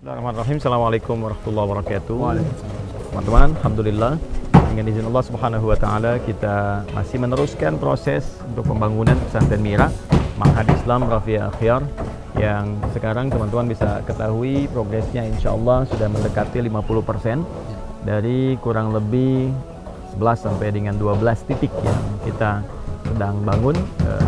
Bismillahirrahmanirrahim. Assalamualaikum warahmatullahi wabarakatuh. Waalaikumsalam. Teman-teman, alhamdulillah dengan izin Allah Subhanahu wa taala kita masih meneruskan proses untuk pembangunan pesantren Mira Ma'had Islam Rafiah Akhyar yang sekarang teman-teman bisa ketahui progresnya insyaallah sudah mendekati 50% dari kurang lebih 11 sampai dengan 12 titik yang kita sedang bangun.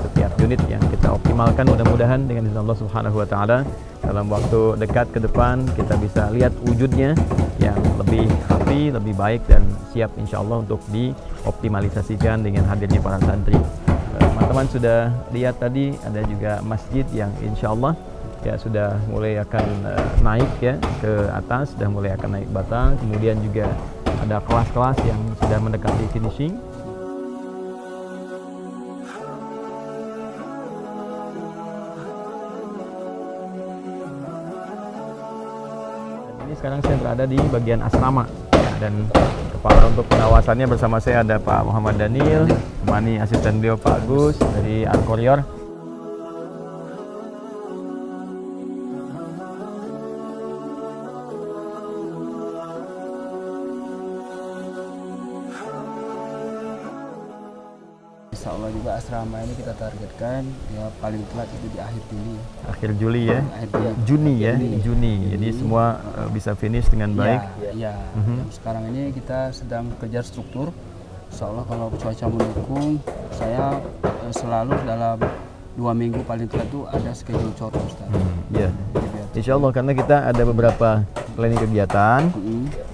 Setiap unit yang kita optimalkan mudah-mudahan dengan izin Allah Subhanahu wa taala dalam waktu dekat ke depan kita bisa lihat wujudnya yang lebih rapi, lebih baik dan siap insyaallah untuk dioptimalisasikan dengan hadirnya para santri. Teman-teman sudah lihat tadi ada juga masjid yang insyaallah ya sudah mulai akan naik ya ke atas, sudah mulai akan naik batang. Kemudian juga ada kelas-kelas yang sudah mendekati finishing. Sekarang saya berada di bagian asrama ya, dan kepala untuk pengawasannya bersama saya ada Pak Muhammad Daniel, temani asisten beliau Pak Agus dari Al-Courier. Insya Allah juga asrama ini kita targetkan ya paling telat itu di akhir Juli. Akhir Juli ya, Akhir Juli. Juni ya, Juni. Juni. Jadi semua bisa finish dengan baik. Ya. Sekarang ini kita sedang kejar struktur. Insya Allah kalau cuaca mendukung, saya selalu dalam 2 minggu paling telat itu ada schedule cor Ustaz. Ya, Insya Allah karena kita ada beberapa planning kegiatan.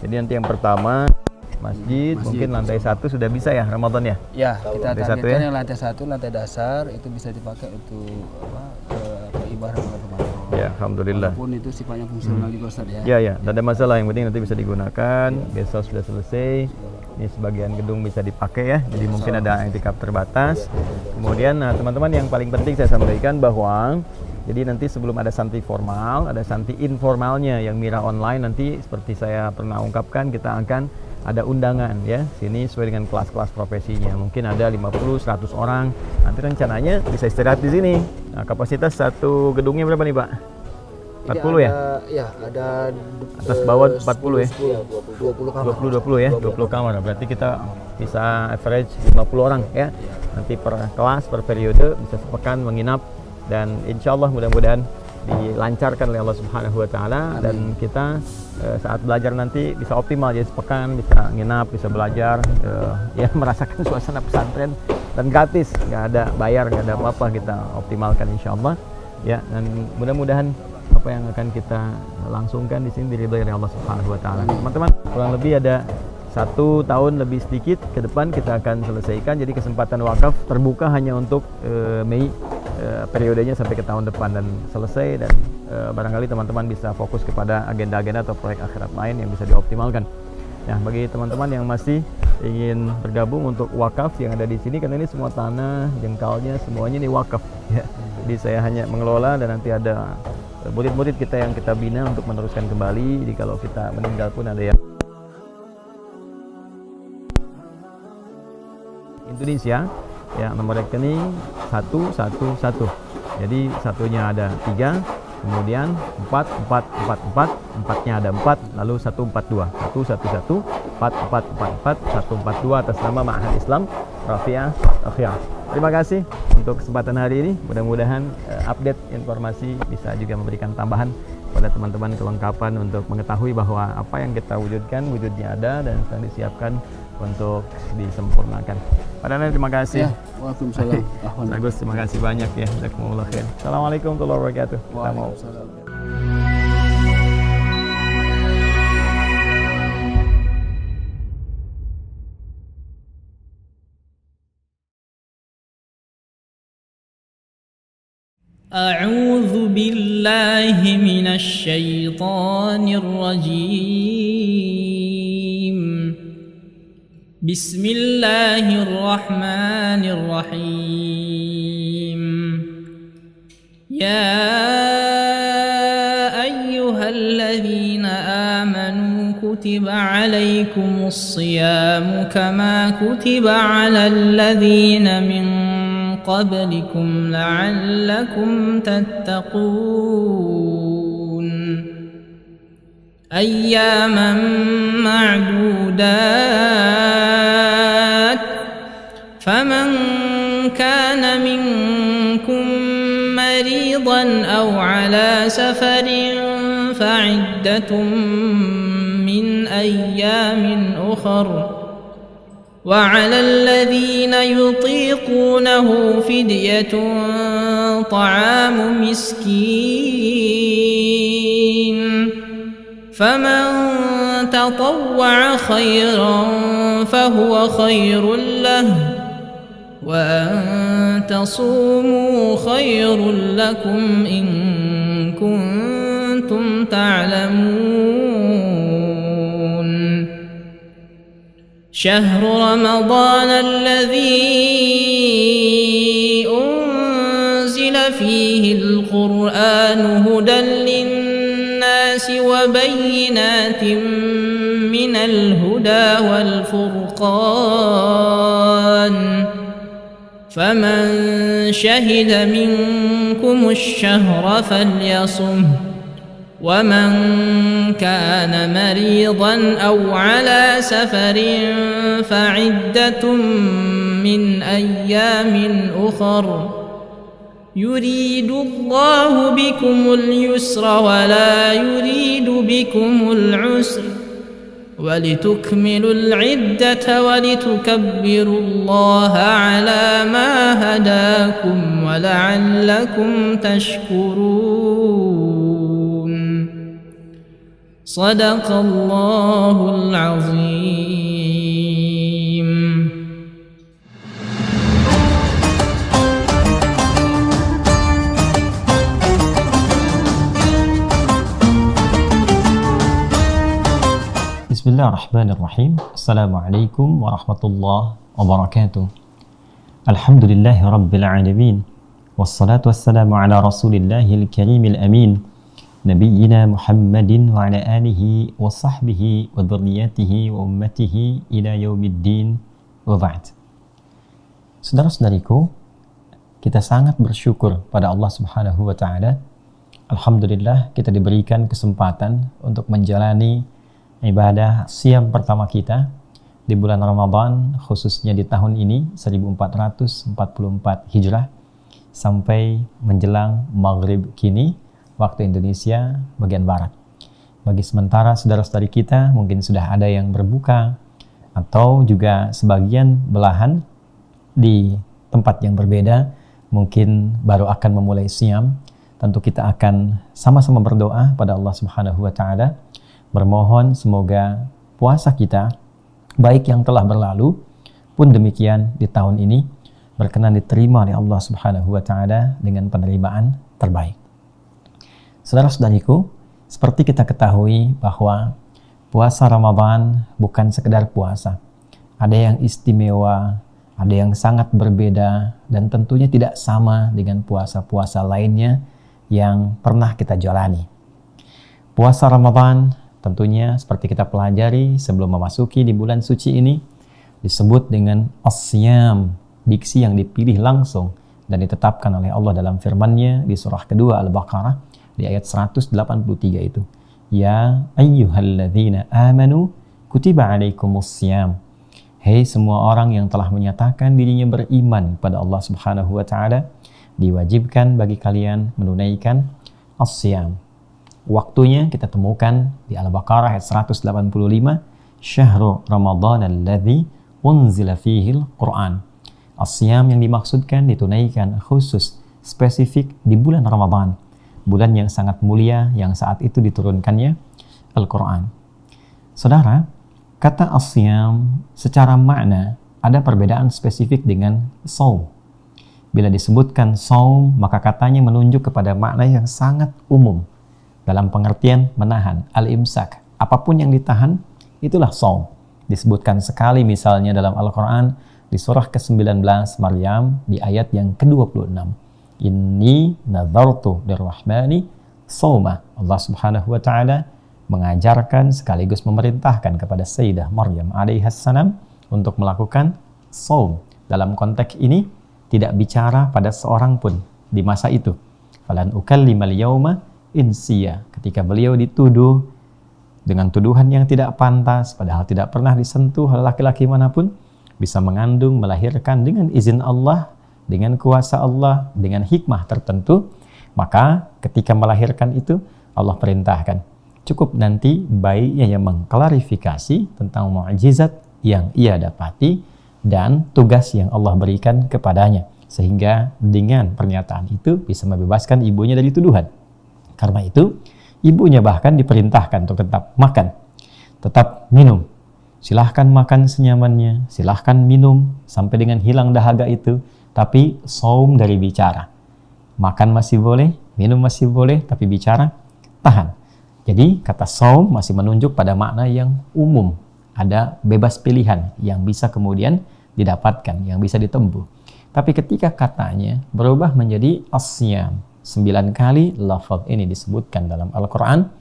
Jadi nanti yang pertama masjid, mungkin lantai 1 sudah bisa ya Ramadan ya? Ya, kita Lantai targetkan 1 ya? yang lantai 1, lantai dasar itu bisa dipakai untuk ibadah bulan Ramadan. Ya, alhamdulillah. Walaupun itu sifatnya fungsional juga Ustaz ya. Ya, tidak ada masalah. Yang penting nanti bisa digunakan. Besok sudah selesai. Ini sebagian gedung bisa dipakai ya. Jadi mungkin ada i'tikaf terbatas. Kemudian, teman-teman yang paling penting saya sampaikan bahwa jadi nanti sebelum ada santri formal, ada santri informalnya yang Mira online nanti seperti saya pernah ungkapkan kita akan ada undangan ya. Sini sesuai dengan kelas-kelas profesinya. Mungkin ada 50, 100 orang. Nanti rencananya bisa istirahat di sini. Nah, kapasitas satu gedungnya berapa nih, Pak? 40 ya? Ya, ada Atas bawah 40 ya? 20 kamar. 20 ya? 20 kamar. Berarti kita bisa average 50 orang ya. Nanti per kelas, per periode bisa sepekan menginap dan insya Allah mudah-mudahan dilancarkan oleh Allah Subhanahu wa taala dan kita saat belajar nanti bisa optimal jadi sepekan bisa nginap, bisa belajar ya merasakan suasana pesantren dan gratis, nggak ada bayar, nggak ada apa-apa, kita optimalkan insya Allah ya. Dan mudah-mudahan apa yang akan kita langsungkan di sini diridhoi oleh Allah Subhanahu wa taala. Teman-teman, kurang lebih ada 1 tahun lebih sedikit ke depan kita akan selesaikan. Jadi kesempatan wakaf terbuka hanya untuk Mei periodenya sampai ke tahun depan dan selesai dan barangkali teman-teman bisa fokus kepada agenda-agenda atau proyek akhirat lain yang bisa dioptimalkan. Nah, bagi teman-teman yang masih ingin bergabung untuk wakaf yang ada di sini, karena ini semua tanah, jengkalnya semuanya ini wakaf ya. Jadi saya hanya mengelola dan nanti ada murid-murid kita yang kita bina untuk meneruskan kembali. Jadi kalau kita meninggal pun ada yang Indonesia ya, nomor rekening 111. Jadi satunya ada 3, kemudian 4, 4nya ada 4, lalu 142, 111, 4, 142 atas nama Ma'had Islam Rafiah Akhyar. Terima kasih untuk kesempatan hari ini. Mudah-mudahan update informasi bisa juga memberikan tambahan pada teman-teman kelengkapan untuk mengetahui bahwa apa yang kita wujudkan wujudnya ada dan sedang disiapkan untuk disempurnakan. Pak Daniel, terima kasih. Ya, waalaikumsalam. Bagus, terima kasih banyak ya. Jazakumullah khair. Assalamualaikum warahmatullahi wabarakatuh. Kita mau أعوذ بالله من الشيطان الرجيم بسم الله الرحمن الرحيم يا أيها الذين آمنوا كتب عليكم الصيام كما كتب على الذين من قبلكم لعلكم تتقون أياما معدودات فمن كان منكم مريضا أو على سفر فعدة من أيام أخر وعلى الذين يطيقونه فدية طعام مسكين فمن تطوع خيرا فهو خير له وأن تصوموا خير لكم إن كنتم تعلمون شهر رمضان الذي أنزل فيه القرآن هدى للناس وبينات من الهدى والفرقان فمن شهد منكم الشهر فليصمه ومن كان مريضا أو على سفر فعدة من أيام أخر يريد الله بكم اليسر ولا يريد بكم العسر ولتكملوا العدة ولتكبروا الله على ما هداكم ولعلكم تشكرون صدق الله العظيم. Bismillahirrahmanirrahim. Assalamualaikum warahmatullahi wabarakatuh. Alhamdulillahi rabbil alamin. Wassalatu wassalamu ala rasulillahil karimil amin. Nabiyyina Muhammadin wa ala alihi wa sahbihi wa dhurriyyatihi wa ummatihi ila yaumiddin wa ba'd. Saudara-saudariku, kita sangat bersyukur pada Allah Subhanahu wa taala. Alhamdulillah kita diberikan kesempatan untuk menjalani ibadah siam pertama kita di bulan Ramadan, khususnya di tahun ini 1444 Hijrah sampai menjelang maghrib kini waktu Indonesia bagian barat. Bagi sementara saudara-saudari kita mungkin sudah ada yang berbuka atau juga sebagian belahan di tempat yang berbeda mungkin baru akan memulai siam. Tentu kita akan sama-sama berdoa pada Allah Subhanahu wa taala, bermohon semoga puasa kita baik yang telah berlalu pun demikian di tahun ini berkenan diterima oleh Allah Subhanahu wa taala dengan penerimaan terbaik. Saudara-saudariku, seperti kita ketahui bahwa puasa Ramadan bukan sekedar puasa. Ada yang istimewa, ada yang sangat berbeda dan tentunya tidak sama dengan puasa-puasa lainnya yang pernah kita jalani. Puasa Ramadan tentunya seperti kita pelajari sebelum memasuki di bulan suci ini disebut dengan as-siyam, diksi yang dipilih langsung dan ditetapkan oleh Allah dalam firman-Nya di surah kedua Al-Baqarah di ayat 183 itu. Ya ayyuhalladzina amanu kutiba alaikumus-siyam. Hei semua orang yang telah menyatakan dirinya beriman pada Allah Subhanahu wa taala, diwajibkan bagi kalian menunaikan as-siyam. Waktunya kita temukan di Al-Baqarah ayat 185, Syahrul Ramadan alladzi unzila fihil Qur'an. As-siyam yang dimaksudkan ditunaikan khusus spesifik di bulan Ramadan, bulan yang sangat mulia yang saat itu diturunkannya Al-Qur'an. Saudara, kata as-siyam secara makna ada perbedaan spesifik dengan shaum. Bila disebutkan shaum, maka katanya menunjuk kepada makna yang sangat umum dalam pengertian menahan, al-imsak. Apapun yang ditahan, itulah shaum. Disebutkan sekali misalnya dalam Al-Quran di surah ke-19 Maryam di ayat yang ke-26. Inni nadhartu lirrahmani shauma. Allah Subhanahu wa taala mengajarkan sekaligus memerintahkan kepada Sayyidah Maryam alaihissalam untuk melakukan shaum. Dalam konteks ini tidak bicara pada seorang pun di masa itu. Falan ukallimal yauma insiya. Ketika beliau dituduh dengan tuduhan yang tidak pantas, padahal tidak pernah disentuh oleh laki-laki manapun, bisa mengandung, melahirkan dengan izin Allah, dengan kuasa Allah, dengan hikmah tertentu, maka ketika melahirkan itu, Allah perintahkan, cukup nanti bayinya yang mengklarifikasi tentang mukjizat yang ia dapati dan tugas yang Allah berikan kepadanya. Sehingga dengan pernyataan itu bisa membebaskan ibunya dari tuduhan. Karena itu, ibunya bahkan diperintahkan untuk tetap makan, tetap minum. Silahkan makan senyamannya, silahkan minum sampai dengan hilang dahaga itu, tapi shaum dari bicara. Makan masih boleh, minum masih boleh, tapi bicara tahan. Jadi kata shaum masih menunjuk pada makna yang umum. Ada bebas pilihan yang bisa kemudian didapatkan, yang bisa ditempuh. Tapi ketika katanya berubah menjadi as-siyam, 9 kali lafaz ini disebutkan dalam Al-Quran,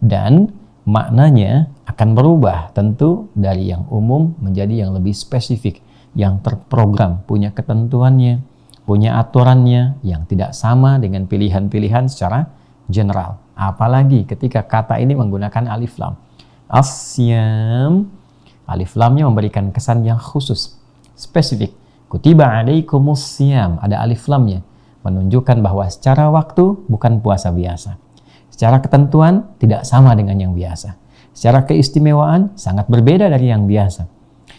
dan maknanya akan berubah tentu dari yang umum menjadi yang lebih spesifik, yang terprogram, punya ketentuannya, punya aturannya yang tidak sama dengan pilihan-pilihan secara general. Apalagi ketika kata ini menggunakan alif lam. As-siyam, alif lamnya memberikan kesan yang khusus, spesifik. Kutiba alaikumus siyam, ada alif lamnya, menunjukkan bahwa secara waktu bukan puasa biasa. Secara ketentuan tidak sama dengan yang biasa. Secara keistimewaan sangat berbeda dari yang biasa.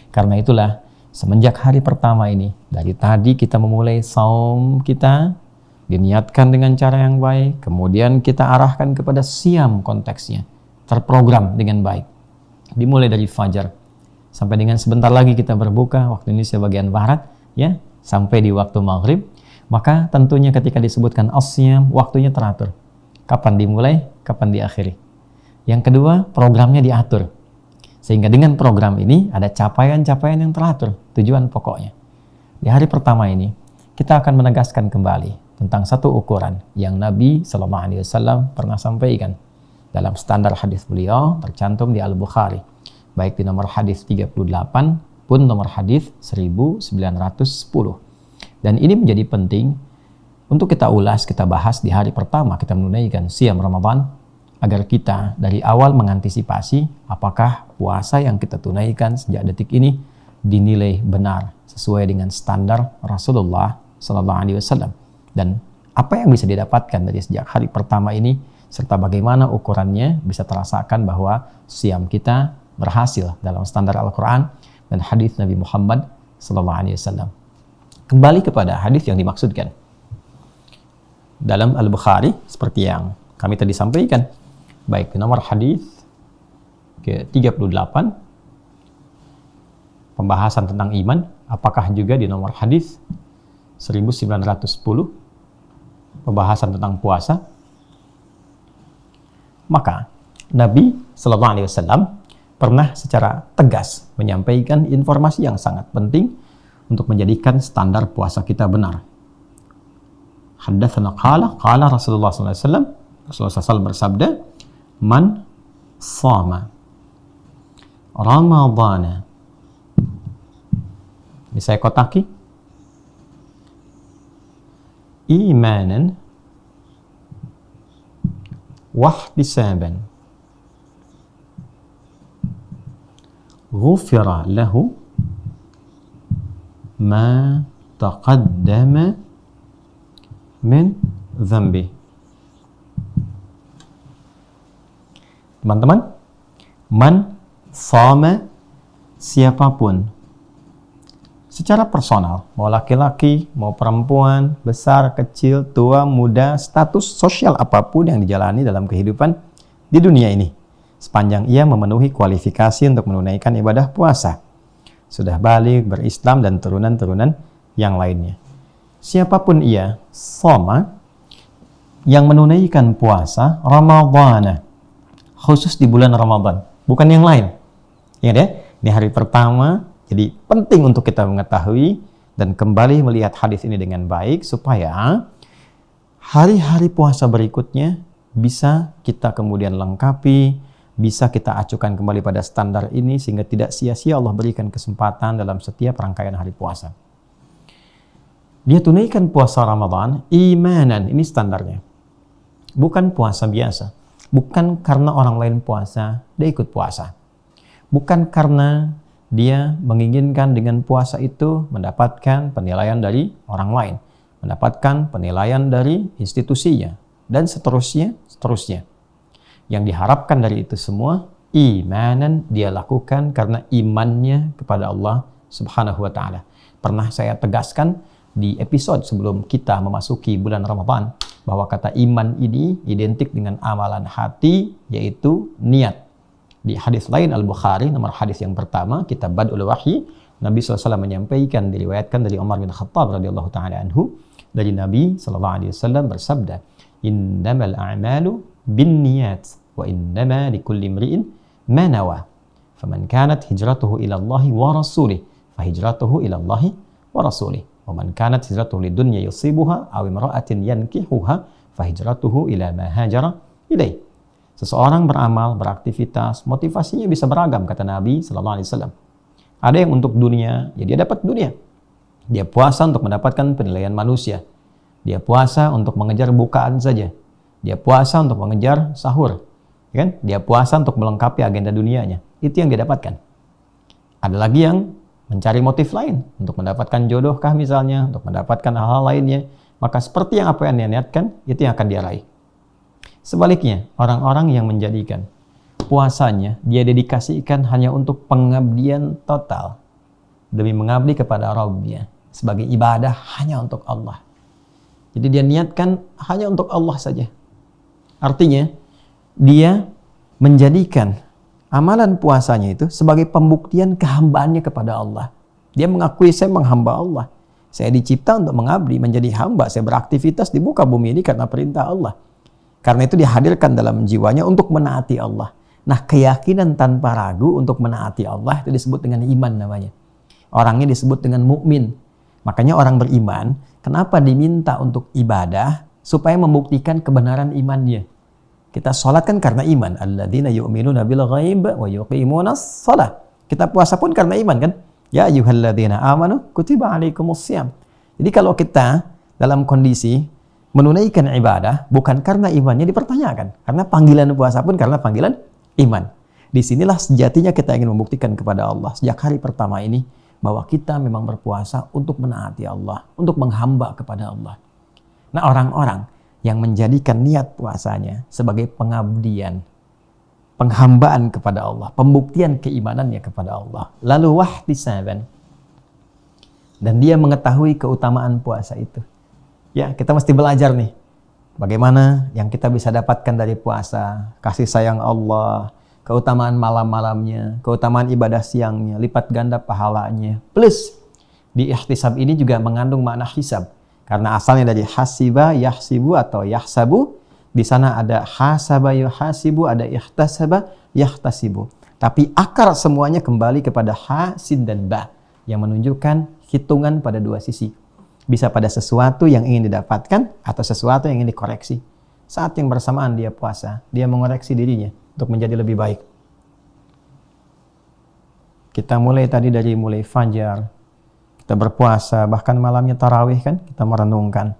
Karena itulah semenjak hari pertama ini, dari tadi kita memulai saum kita, diniatkan dengan cara yang baik, kemudian kita arahkan kepada siyam konteksnya, terprogram dengan baik. Dimulai dari fajar sampai dengan sebentar lagi kita berbuka, waktu Indonesia bagian barat, ya, sampai di waktu maghrib. Maka tentunya ketika disebutkan as-siyam, waktunya teratur. Kapan dimulai, kapan diakhiri. Yang kedua, programnya diatur. Sehingga dengan program ini ada capaian-capaian yang teratur, tujuan pokoknya. Di hari pertama ini, kita akan menegaskan kembali tentang satu ukuran yang Nabi SAW pernah sampaikan dalam standar hadis beliau, tercantum di Al-Bukhari, baik di nomor hadis 38 pun nomor hadis 1910. Dan ini menjadi penting untuk kita ulas, kita bahas di hari pertama kita menunaikan siyam Ramadan, agar kita dari awal mengantisipasi apakah puasa yang kita tunaikan sejak detik ini dinilai benar sesuai dengan standar Rasulullah SAW, dan apa yang bisa didapatkan dari sejak hari pertama ini, serta bagaimana ukurannya bisa terasakan bahwa siyam kita berhasil dalam standar Al-Quran dan hadis Nabi Muhammad SAW. Kembali kepada hadis yang dimaksudkan dalam Al-Bukhari, seperti yang kami tadi sampaikan, baik di nomor hadis ke-38 pembahasan tentang iman, apakah juga di nomor hadis 1910 pembahasan tentang puasa. Maka Nabi SAW pernah secara tegas menyampaikan informasi yang sangat penting untuk menjadikan standar puasa kita benar. Haddatsana qala Rasulullah SAW, Rasulullah SAW bersabda, man shama Ramadana. Ini saya kotaki, imanan wahtisaban ghufira lahu ma taqaddama min dhanbi. Teman-teman, man shama, siapapun secara personal, mau laki-laki, mau perempuan, besar, kecil, tua, muda, status sosial apapun yang dijalani dalam kehidupan di dunia ini, sepanjang ia memenuhi kualifikasi untuk menunaikan ibadah puasa, sudah balik, berislam, dan turunan-turunan yang lainnya. Siapapun ia, shoma, yang menunaikan puasa Ramadhan, khusus di bulan Ramadan, bukan yang lain. Ingat ya, ini hari pertama, jadi penting untuk kita mengetahui dan kembali melihat hadis ini dengan baik, supaya hari-hari puasa berikutnya bisa kita kemudian lengkapi, bisa kita acukan kembali pada standar ini, sehingga tidak sia-sia Allah berikan kesempatan dalam setiap rangkaian hari puasa. Dia tunaikan puasa Ramadan imanan, ini standarnya. Bukan puasa biasa. Bukan karena orang lain puasa, dia ikut puasa. Bukan karena dia menginginkan dengan puasa itu mendapatkan penilaian dari orang lain, mendapatkan penilaian dari institusinya, dan seterusnya. Yang diharapkan dari itu semua, imanan, dia lakukan karena imannya kepada Allah Subhanahu wa Ta'ala. Pernah saya tegaskan di episode sebelum kita memasuki bulan Ramadan bahwa kata iman ini identik dengan amalan hati, yaitu niat. Di hadis lain Al-Bukhari, nomor hadis yang pertama, kitab Bad'ul Wahyi, Nabi SAW menyampaikan, diriwayatkan dari Umar bin Khattab radhiyallahu ta'ala anhu, dari Nabi SAW bersabda, innamal a'malu bin niyat wa innama likulli imri'in ma nawa. Faman kanat hijratuhu ila Allahi wa rasulih, fahijratuhu ila Allahi wa rasulih. Wa man kanat hijratuhu lidunya yusibuha aw imra'atin yankihuha, fahijratuhu ila ma hajara ilaih. Seseorang beramal, beraktivitas, motivasinya bisa beragam, kata Nabi SAW. Ada yang untuk dunia, ya dia dapat dunia. Dia puasa untuk mendapatkan penilaian manusia. Dia puasa untuk mengejar bukaan saja. Dia puasa untuk mengejar sahur. Kan? Dia puasa untuk melengkapi agenda dunianya. Itu yang dia dapatkan. Ada lagi yang mencari motif lain, untuk mendapatkan jodohkah misalnya, untuk mendapatkan hal-hal lainnya. Maka seperti yang apa yang dia niatkan, itu yang akan dia raih. Sebaliknya, orang-orang yang menjadikan puasanya dia dedikasikan hanya untuk pengabdian total, demi mengabdi kepada Rabbnya, sebagai ibadah hanya untuk Allah. Jadi dia niatkan hanya untuk Allah saja. Artinya, dia menjadikan amalan puasanya itu sebagai pembuktian kehambaannya kepada Allah. Dia mengakui, saya menghamba Allah. Saya dicipta untuk mengabdi, menjadi hamba. Saya beraktivitas di muka bumi ini karena perintah Allah. Karena itu dihadirkan dalam jiwanya untuk menaati Allah. Nah, keyakinan tanpa ragu untuk menaati Allah itu disebut dengan iman namanya. Orangnya disebut dengan mukmin. Makanya orang beriman, kenapa diminta untuk ibadah? Supaya membuktikan kebenaran imannya. Kita sholat kan karena iman. Alladzina yu'minuna bil ghaib wa yuqimunas shalah. Kita puasa pun karena iman kan? Ya ayyuhalladzina amanu kutiba alaikumussyam. Jadi kalau kita dalam kondisi menunaikan ibadah bukan karena imannya dipertanyakan. Karena panggilan puasa pun karena panggilan iman. Disinilah sejatinya kita ingin membuktikan kepada Allah sejak hari pertama ini bahwa kita memang berpuasa untuk menaati Allah, untuk menghamba kepada Allah. Nah, orang-orang yang menjadikan niat puasanya sebagai pengabdian, penghambaan kepada Allah, pembuktian keimanannya kepada Allah, lalu wahtisaban, dan dia mengetahui keutamaan puasa itu. Ya, kita mesti belajar nih, bagaimana yang kita bisa dapatkan dari puasa, kasih sayang Allah, keutamaan malam-malamnya, keutamaan ibadah siangnya, lipat ganda pahalanya. Plus, di ihtisab ini juga mengandung makna hisab. Karena asalnya dari hasiba, yahsibu atau yahsabu. Di sana ada hasaba, yuhasibu, ada ihtasaba, yahtasibu. Tapi akar semuanya kembali kepada ha, sin, dan ba. Yang menunjukkan hitungan pada dua sisi. Bisa pada sesuatu yang ingin didapatkan atau sesuatu yang ingin dikoreksi. Saat yang bersamaan dia puasa, dia mengoreksi dirinya untuk menjadi lebih baik. Kita mulai tadi dari mulai fajar, kita berpuasa, bahkan malamnya tarawih kan, kita merenungkan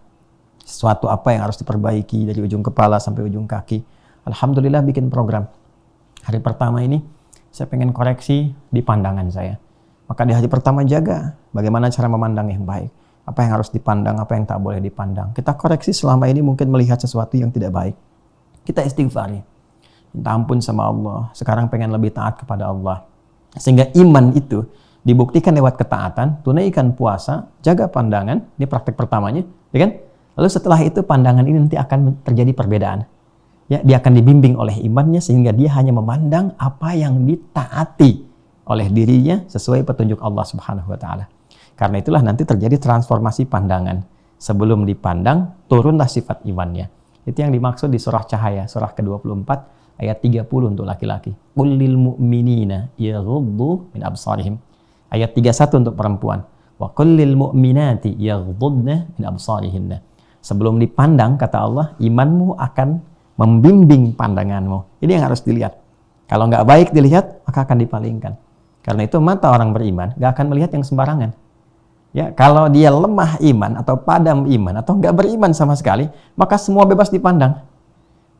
sesuatu apa yang harus diperbaiki dari ujung kepala sampai ujung kaki. Alhamdulillah bikin program. Hari pertama ini saya pengen koreksi di pandangan saya. Maka di hari pertama jaga bagaimana cara memandang yang baik. Apa yang harus dipandang, apa yang tak boleh dipandang. Kita koreksi selama ini mungkin melihat sesuatu yang tidak baik. Kita istighfari. Minta ampun sama Allah. Sekarang pengen lebih taat kepada Allah. Sehingga iman itu dibuktikan lewat ketaatan, tunaikan puasa, jaga pandangan. Ini praktek pertamanya, ya kan? Lalu setelah itu pandangan ini nanti akan terjadi perbedaan. Ya, dia akan dibimbing oleh imannya sehingga dia hanya memandang apa yang ditaati oleh dirinya sesuai petunjuk Allah Subhanahu wa taala. Karena itulah nanti terjadi transformasi pandangan. Sebelum dipandang, turunlah sifat imannya. Itu yang dimaksud di surah Cahaya, surah ke-24 ayat 30 untuk laki-laki. Qul lil mu'minina yaghuddu min absarihim. Ayat 31 untuk perempuan. Wa qul lil mu'minati yaghuddna min absarihinna. Sebelum dipandang, kata Allah, imanmu akan membimbing pandanganmu. Ini yang harus dilihat. Kalau nggak baik dilihat, maka akan dipalingkan. Karena itu mata orang beriman nggak akan melihat yang sembarangan. Ya, kalau dia lemah iman atau padam iman atau nggak beriman sama sekali, maka semua bebas dipandang.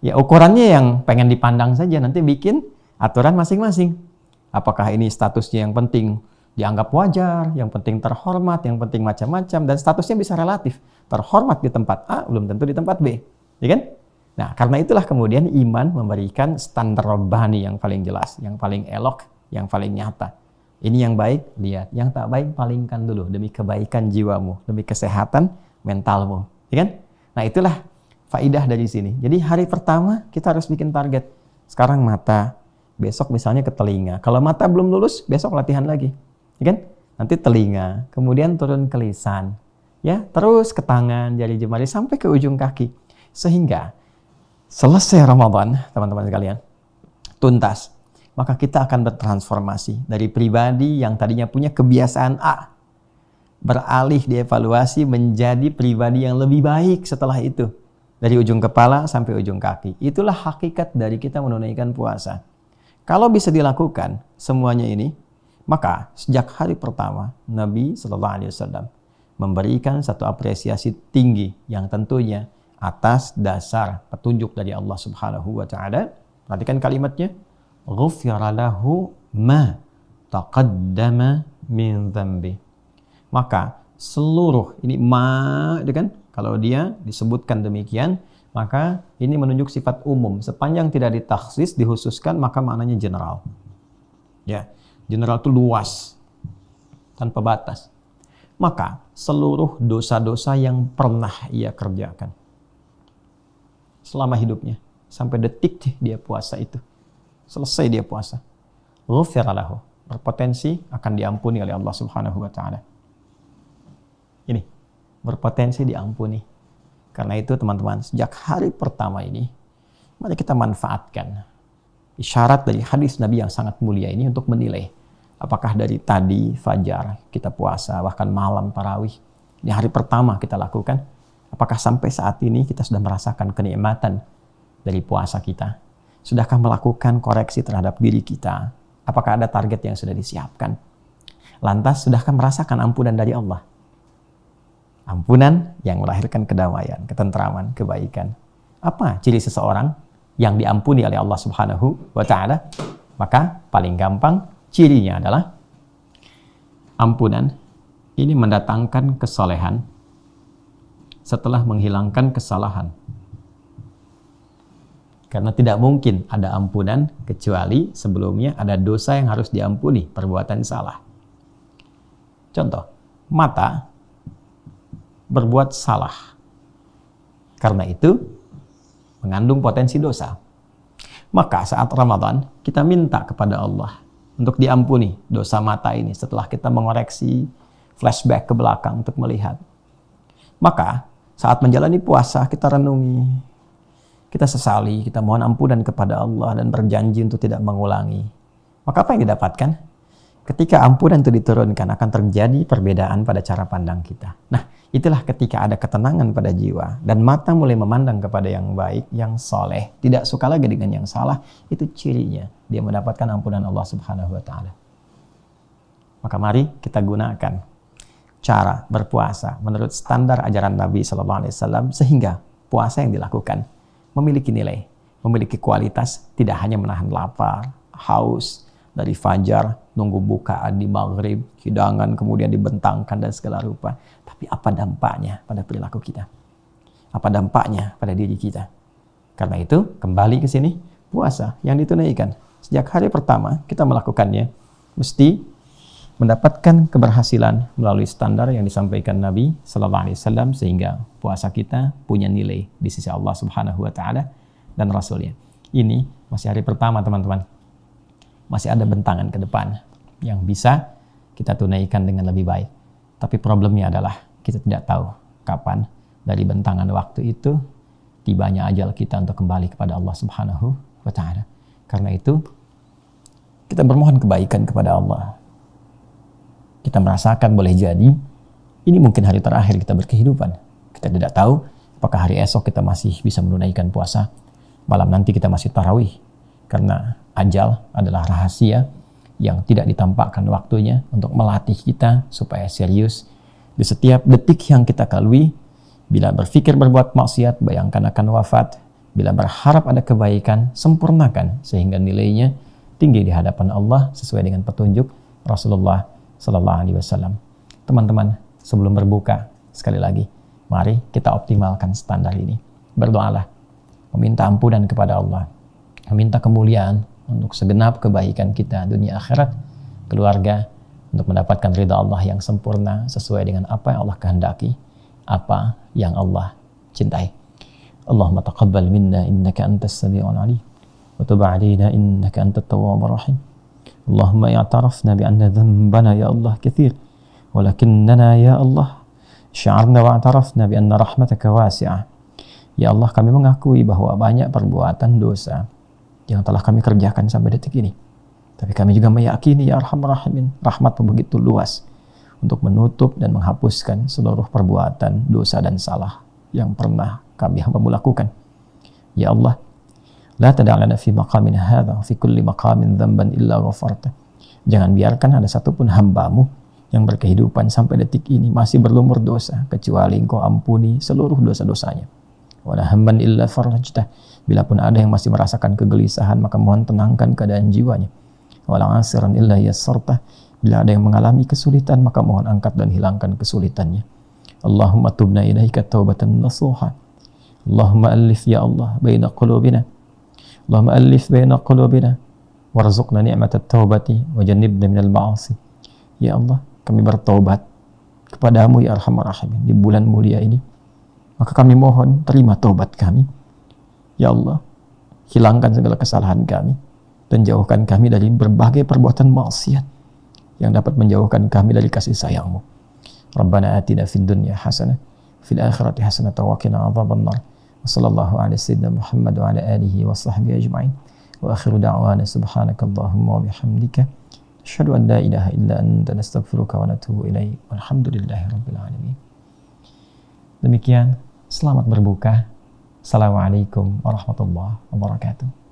Ya ukurannya yang pengen dipandang saja, nanti bikin aturan masing-masing. Apakah ini statusnya yang penting dianggap wajar, yang penting terhormat, yang penting macam-macam, dan statusnya bisa relatif. Terhormat di tempat A belum tentu di tempat B, ya kan? Nah, karena itulah kemudian iman memberikan standar robbani yang paling jelas, yang paling elok, yang paling nyata. Ini yang baik, lihat. Yang tak baik, palingkan dulu demi kebaikan jiwamu, demi kesehatan mentalmu, ya kan? Nah, itulah faidah dari sini. Jadi hari pertama kita harus bikin target. Sekarang mata, besok misalnya ke telinga. Kalau mata belum lulus, besok latihan lagi, ya kan? Nanti telinga, kemudian turun ke lisan, ya, terus ke tangan, jari jemari sampai ke ujung kaki. Sehingga selesai Ramadan, teman-teman sekalian, tuntas, maka kita akan bertransformasi dari pribadi yang tadinya punya kebiasaan A, beralih dievaluasi menjadi pribadi yang lebih baik setelah itu. Dari ujung kepala sampai ujung kaki. Itulah hakikat dari kita menunaikan puasa. Kalau bisa dilakukan semuanya ini, maka sejak hari pertama Nabi SAW memberikan satu apresiasi tinggi yang tentunya atas dasar petunjuk dari Allah Subhanahu wa taala. Perhatikan kalimatnya, ghufira lahu ma taqaddama min dzambi. Maka seluruh ini itu kan, kalau dia disebutkan demikian, maka ini menunjuk sifat umum. Sepanjang tidak ditakhsis, dikhususkan, maka maknanya general. Ya, general itu luas, tanpa batas. Maka seluruh dosa-dosa yang pernah ia kerjakan selama hidupnya, sampai detik dia puasa itu, selesai dia puasa, ghufira lahu, berpotensi akan diampuni oleh Allah Subhanahu wa taala. Ini berpotensi diampuni. Karena itu teman-teman, sejak hari pertama ini, mari kita manfaatkan isyarat dari hadis Nabi yang sangat mulia ini untuk menilai apakah dari tadi fajar kita puasa, bahkan malam tarawih, di hari pertama kita lakukan, apakah sampai saat ini kita sudah merasakan kenikmatan dari puasa kita? Sudahkah melakukan koreksi terhadap diri kita? Apakah ada target yang sudah disiapkan? Lantas, sudahkah merasakan ampunan dari Allah? Ampunan yang melahirkan kedamaian, ketentraman, kebaikan. Apa ciri seseorang yang diampuni oleh Allah Subhanahu wa taala? Maka paling gampang cirinya adalah ampunan ini mendatangkan kesolehan setelah menghilangkan kesalahan. Karena tidak mungkin ada ampunan kecuali sebelumnya ada dosa yang harus diampuni, perbuatan salah. Contoh, mata berbuat salah. Karena itu mengandung potensi dosa. Maka saat Ramadan kita minta kepada Allah untuk diampuni dosa mata ini setelah kita mengoreksi, flashback ke belakang untuk melihat. Maka saat menjalani puasa kita renungi, kita sesali, kita mohon ampunan kepada Allah dan berjanji untuk tidak mengulangi. Maka apa yang didapatkan? Ketika ampunan itu diturunkan akan terjadi perbedaan pada cara pandang kita. Nah, itulah ketika ada ketenangan pada jiwa dan mata mulai memandang kepada yang baik, yang soleh, tidak suka lagi dengan yang salah. Itu cirinya dia mendapatkan ampunan Allah Subhanahu wa taala. Maka mari kita gunakan cara berpuasa menurut standar ajaran Nabi SAW sehingga puasa yang dilakukan memiliki nilai, memiliki kualitas, tidak hanya menahan lapar, haus dari fajar, nunggu bukaan di maghrib, hidangan kemudian dibentangkan dan segala rupa. Tapi apa dampaknya pada perilaku kita? Apa dampaknya pada diri kita? Karena itu, kembali ke sini, puasa yang ditunaikan. Sejak hari pertama kita melakukannya, mesti mendapatkan keberhasilan melalui standar yang disampaikan Nabi SAW sehingga puasa kita punya nilai di sisi Allah Subhanahu wa taala dan Rasulnya. Ini masih hari pertama, teman-teman. Masih ada bentangan ke depan yang bisa kita tunaikan dengan lebih baik. Tapi problemnya adalah kita tidak tahu kapan dari bentangan waktu itu tibanya ajal kita untuk kembali kepada Allah Subhanahu wa taala. Karena itu kita bermohon kebaikan kepada Allah. Kita merasakan boleh jadi ini mungkin hari terakhir kita berkehidupan. Kita tidak tahu apakah hari esok kita masih bisa menunaikan puasa. Malam nanti kita masih tarawih. Karena ajal adalah rahasia yang tidak ditampakkan waktunya untuk melatih kita supaya serius di setiap detik yang kita lalui. Bila berpikir berbuat maksiat, bayangkan akan wafat. Bila berharap ada kebaikan, sempurnakan sehingga nilainya tinggi di hadapan Allah sesuai dengan petunjuk Rasulullah Sallallahu Alaihi Wasallam. Teman-teman, sebelum berbuka, sekali lagi, mari kita optimalkan standar ini. Berdoalah, meminta ampunan kepada Allah, meminta kemuliaan untuk segenap kebaikan kita dunia akhirat, keluarga, untuk mendapatkan ridha Allah yang sempurna sesuai dengan apa yang Allah kehendaki, apa yang Allah cintai. Allahumma taqabbal minna innaka antas sami'ul alim wa tub 'alaina innaka antat tawwabur rahim. Allahumma i'tarafna bi anna dhanbana ya Allah katsir walakinnana ya Allah sya'arna wa i'tarafna bi anna rahmataka wasi'ah. Ya Allah, kami mengakui bahwa banyak perbuatan dosa yang telah kami kerjakan sampai detik ini. Tapi kami juga meyakini ya Arhamar Rahimin, rahmat-Mu begitu luas untuk menutup dan menghapuskan seluruh perbuatan dosa dan salah yang pernah kami hamba-Mu lakukan. Ya Allah, la tada'lana fi maqamina hadha fi kulli maqamin dhanban illa ghafarta. Jangan biarkan ada satupun hamba-Mu yang berkehidupan sampai detik ini masih berlumur dosa, kecuali Engkau ampuni seluruh dosa-dosanya. Wala hamban illa farajtah. Bila pun ada yang masih merasakan kegelisahan, maka mohon tenangkan keadaan jiwanya. Wala asiran illa yassartah. Bila ada yang mengalami kesulitan, maka mohon angkat dan hilangkan kesulitannya. Allahumma tubna ilaika taubatan nasuha. Allahumma alif ya Allah baina qulubina. Allahumma alif baina qulubina warzuqna ni'matat taubati wa jannibna minal ma'asi. Ya Allah, kami bertaubat kepadamu ya Arhamar Rahimin di bulan mulia ini. Maka kami mohon terima taubat kami. Ya Allah, hilangkan segala kesalahan kami dan jauhkan kami dari berbagai perbuatan maksiat yang dapat menjauhkan kami dari kasih sayang-Mu. Rabbana atina fid dunya hasanah fil akhirati hasanah wa qina adzabannar. Wa sallallahu ala sayyidina Muhammad wa ala alihi wa sahbihi ajma'in. Wa akhiru da'wana subhanakallahumma wa bihamdika asyhadu an la ilaha illa anta nastaghfiruka wa natubu ilaik. Walhamdulillahi rabbil alamin. Demikian, selamat berbuka. Assalamualaikum warahmatullahi wabarakatuh.